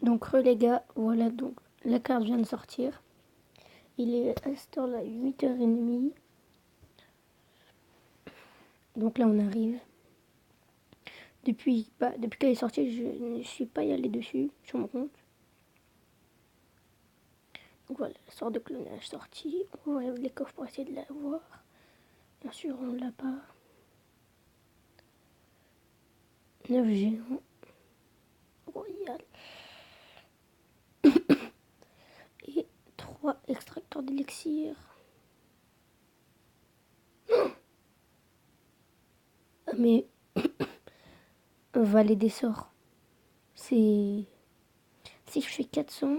Donc les gars, voilà, donc la carte vient de sortir. Il est à cette heure-là 8h30. Donc là on arrive. Depuis qu'elle est sortie, je ne suis pas y allé dessus sur mon compte. Donc voilà, la sorte de clonage sortie. On va ouvrir les coffres pour essayer de la voir. Bien sûr, on l'a pas. 9 géants. Royal. Et 3 extracteurs d'élixir. Mais Vallée des sorts. C'est. Si je fais 400.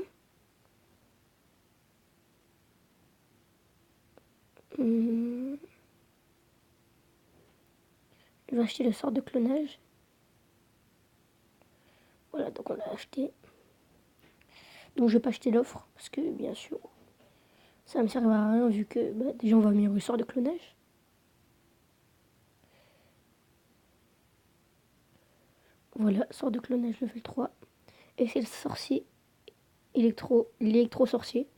Je vais acheter le sort de clonage. Voilà, donc on l'a acheté. Donc je vais pas acheter l'offre. Parce que bien sûr, ça me servira à rien vu que déjà on va améliorer le sort de clonage. Voilà, sort de clonage level 3. Et c'est le sorcier l'électro-sorcier.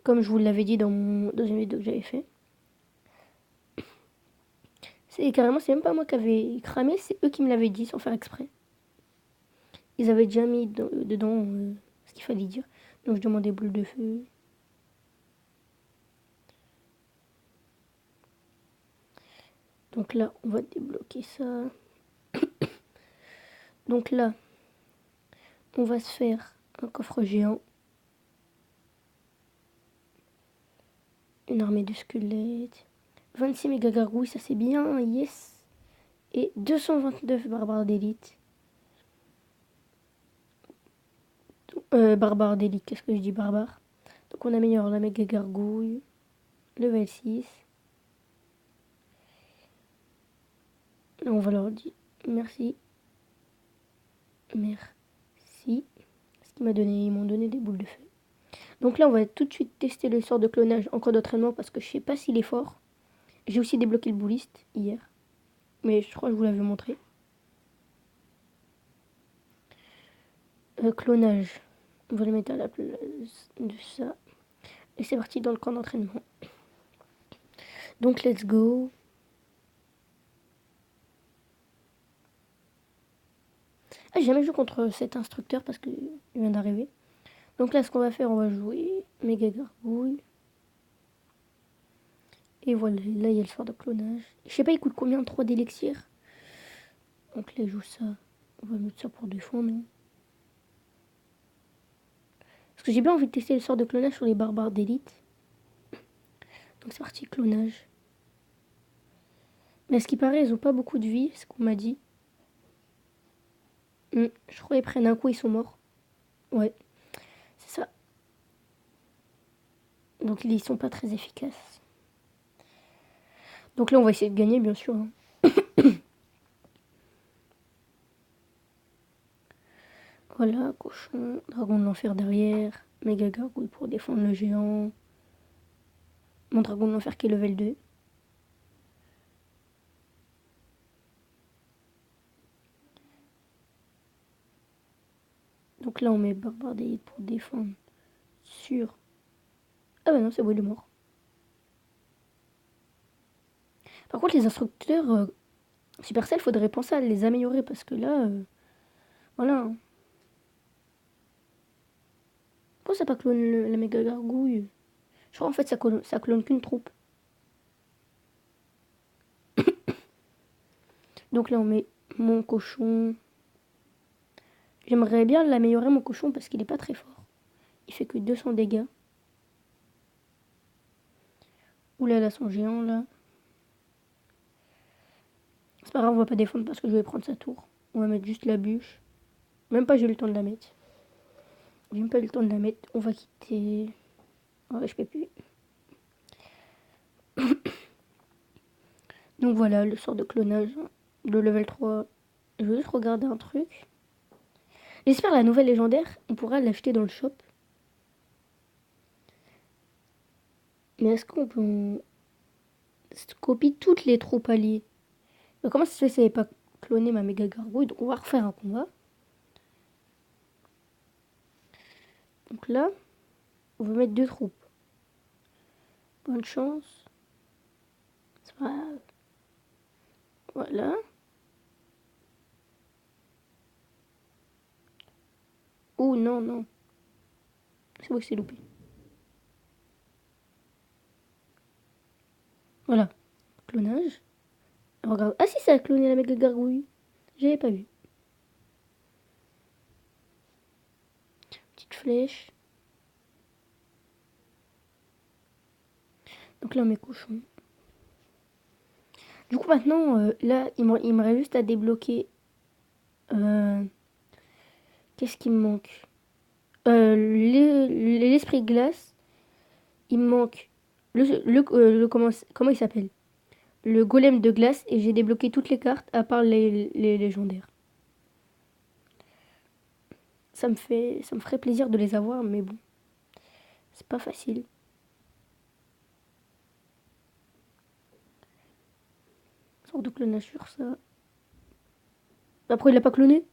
Comme je vous l'avais dit dans mon deuxième vidéo que j'avais fait. C'est carrément, c'est même pas moi qui avais cramé, c'est eux qui me l'avaient dit sans faire exprès. Ils avaient déjà mis dedans ce qu'il fallait dire. Donc je demandais boule de feu. Donc là, on va débloquer ça. Donc là, on va se faire un coffre géant. Une armée de squelettes. 26 méga gargouilles, ça c'est bien, yes. Et 229 barbares d'élite. Barbare d'élite, qu'est-ce que je dis barbare? Donc on améliore la méga gargouille. Level 6. Et on va leur dire merci. Merci. Ce qu'ils ils m'ont donné des boules de feu. Donc là, on va tout de suite tester le sort de clonage en cours d'entraînement parce que je sais pas s'il est fort. J'ai aussi débloqué le bouliste hier. Mais je crois que je vous l'avais montré. Clonage. On va le mettre à la place de ça. Et c'est parti dans le camp d'entraînement. Donc let's go. Ah, j'ai jamais joué contre cet instructeur parce qu'il vient d'arriver. Donc là, ce qu'on va faire, on va jouer méga gargouille. Et voilà, là, il y a le sort de clonage. Je sais pas, il coûte combien 3 d'élixir. Donc là, je joue ça. On va mettre ça pour défendre. Parce que j'ai bien envie de tester le sort de clonage sur les barbares d'élite. Donc c'est parti, clonage. Mais à ce qui paraît, ils ont pas beaucoup de vie, c'est ce qu'on m'a dit. Je crois qu'ils prennent un coup, ils sont morts. Ouais, c'est ça. Donc ils sont pas très efficaces. Donc là, on va essayer de gagner, bien sûr. Hein. Voilà, cochon, dragon de l'enfer derrière, méga gargouille pour défendre le géant. Mon dragon de l'enfer qui est level 2. Donc là, on met barbare d'élite pour défendre sur... Ah bah non, c'est bon, il est mort. Par contre, les instructeurs Supercell, faudrait penser à les améliorer parce que là, voilà. Pourquoi ça pas clone la méga gargouille? Je crois en fait ça clone qu'une troupe. Donc là, on met mon cochon. J'aimerais bien l'améliorer, mon cochon, parce qu'il est pas très fort. Il fait que 200 dégâts. Oula, là, son géant, là. C'est pas grave, on va pas défendre parce que je vais prendre sa tour. On va mettre juste la bûche. Même pas, j'ai eu le temps de la mettre. J'ai même pas eu le temps de la mettre. On va quitter... Ouais, je peux plus. Donc voilà, le sort de clonage. Le level 3. Je veux juste regarder un truc. J'espère la nouvelle légendaire, on pourra l'acheter dans le shop. Mais est-ce qu'on peut... copie toutes les troupes alliées? Comment ça se fait que ça n'avait pas cloné ma méga gargouille? Donc on va refaire un combat. Donc là, on va mettre 2 troupes. Bonne chance. C'est pas grave. Voilà. Oh non, non. C'est vrai que c'est loupé. Voilà. Clonage. Regarde. Ah si, ça a cloné la méga gargouille. J'avais pas vu. Petite flèche. Donc là, on met cochon. Du coup, maintenant, là, il me reste juste à débloquer. Qu'est-ce qui me manque l'esprit glace. Il me manque comment il s'appelle? Le golem de glace. Et j'ai débloqué toutes les cartes à part les légendaires. Ça me ferait plaisir de les avoir, mais bon. C'est pas facile. Sort de clonage sur ça. Après, il l'a pas cloné.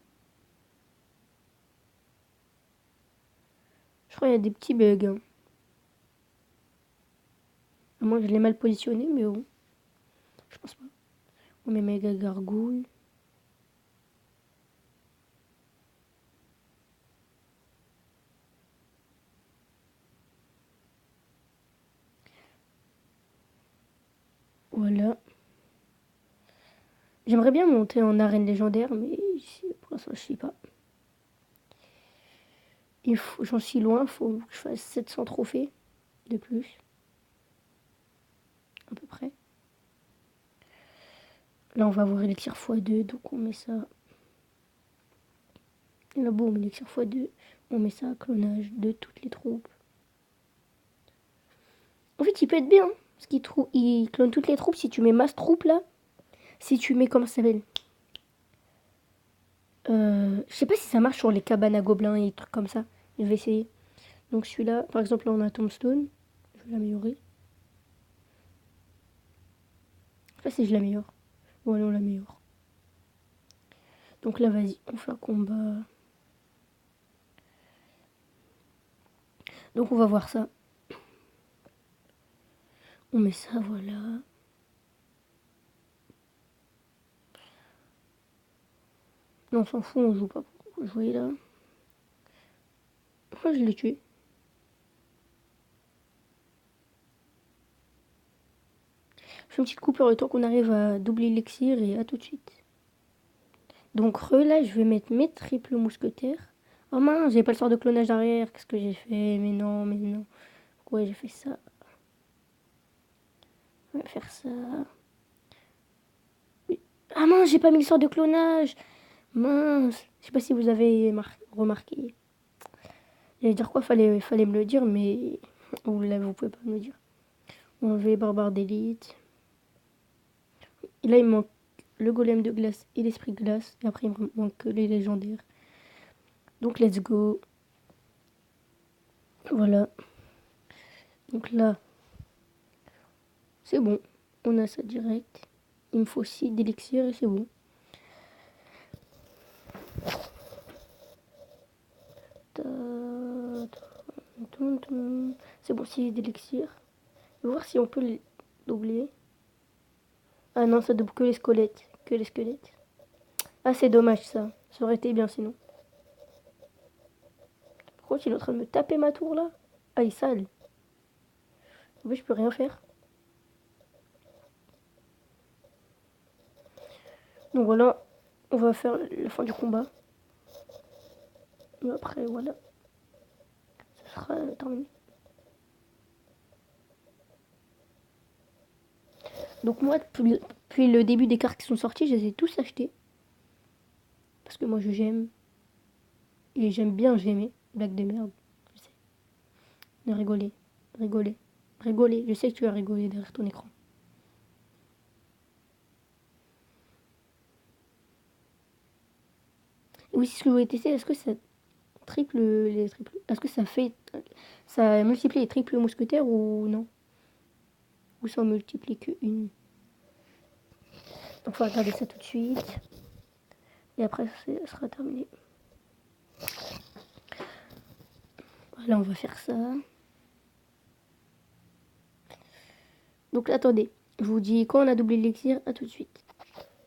Je crois qu'il y a des petits bugs. Hein. Moi, je l'ai mal positionné, mais bon. Je pense pas. On met méga gargouille. Voilà. J'aimerais bien monter en arène légendaire, mais pour l'instant, je sais pas. J'en suis loin, il faut que je fasse 700 trophées de plus. À peu près. Là, on va avoir élixir x2, donc on met ça. Et là, boum, élixir x2. On met ça, clonage de toutes les troupes. En fait, il peut être bien, hein, parce il clone toutes les troupes. Si tu mets masse troupe là, si tu mets, comment ça s'appelle Je sais pas si ça marche sur les cabanes à gobelins et des trucs comme ça. Je vais essayer. Donc celui-là, par exemple, là on a Tombstone. Je vais l'améliorer. Je sais pas si je l'améliore. Ouais, on l'améliore. Donc là, vas-y, on fait un combat. Donc on va voir ça. On met ça, voilà. Non, on s'en fout, on joue pas pour jouer là. Pourquoi je l'ai tué? Je fais une petite coupure le temps qu'on arrive à doubler l'élixir et à tout de suite. Donc là, je vais mettre mes triples mousquetaires. Oh mince, j'ai pas le sort de clonage derrière. Qu'est-ce que j'ai fait? Mais non, mais non. Pourquoi j'ai fait ça? On va faire ça. Oui. Ah mince, j'ai pas mis le sort de clonage. Mince. Je sais pas si vous avez remarqué. J'allais dire quoi? Fallait me le dire, mais vous pouvez pas me le dire. Enlever barbare d'élite. Et là, il me manque le golem de glace et l'esprit glace. Et après, il me manque les légendaires. Donc, let's go. Voilà. Donc là, c'est bon. On a ça direct. Il me faut 6 d'élixir et c'est bon. C'est bon, 6 d'élixir. On va voir si on peut les doubler. Ah non, ça double que les squelettes. Que les squelettes. Ah, c'est dommage ça. Ça aurait été bien sinon. Pourquoi il est en train de me taper ma tour là? Ah, il est sale. En fait, je peux rien faire. Donc voilà, on va faire la fin du combat. Et après, voilà, ça sera terminé. Donc moi, depuis le début des cartes qui sont sorties, je les ai tous achetés. Parce que moi, j'aime. Et j'aime bien j'aimer. Blague de merde, je sais. Ne rigoler, rigoler, rigoler. Je sais que tu vas rigoler derrière ton écran. Et oui, ce que je voulais tester, est-ce que ça triple les triples. Est-ce que ça fait. Ça multiplie les triples mousquetaires ou non? Ou ça en multiplie qu'une? Donc on va regarder ça tout de suite. Et après, ça sera terminé. Voilà, on va faire ça. Donc attendez, je vous dis quand on a doublé l'élixir, à tout de suite.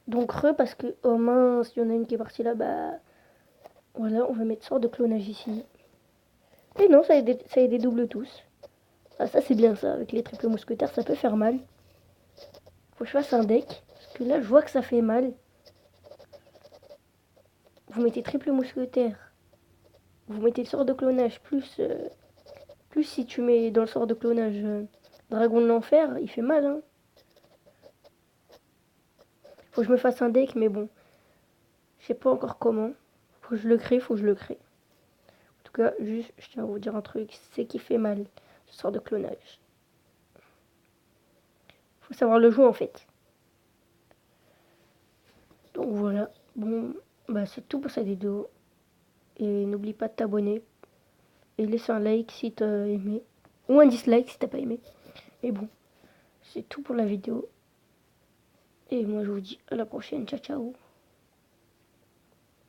Donc parce que, oh mince, il y en a une qui est partie là, bah voilà, on va mettre sort de clonage ici. Et non, ça y dédouble tous. Ah ça c'est bien ça, avec les triples mousquetaires, ça peut faire mal. Faut que je fasse un deck, parce que là je vois que ça fait mal. Vous mettez triple mousquetaire, vous mettez le sort de clonage, plus si tu mets dans le sort de clonage dragon de l'enfer, il fait mal hein. Faut que je me fasse un deck, mais bon, je sais pas encore comment. Faut que je le crée, faut que je le crée. En tout cas, juste, je tiens à vous dire un truc, c'est qu'il fait mal, ce sort de clonage. Faut savoir le jouer en fait. Donc voilà, bon, bah c'est tout pour cette vidéo. Et n'oublie pas de t'abonner. Et laisse un like si t'as aimé. Ou un dislike si t'as pas aimé. Et bon, c'est tout pour la vidéo. Et moi je vous dis à la prochaine. Ciao ciao.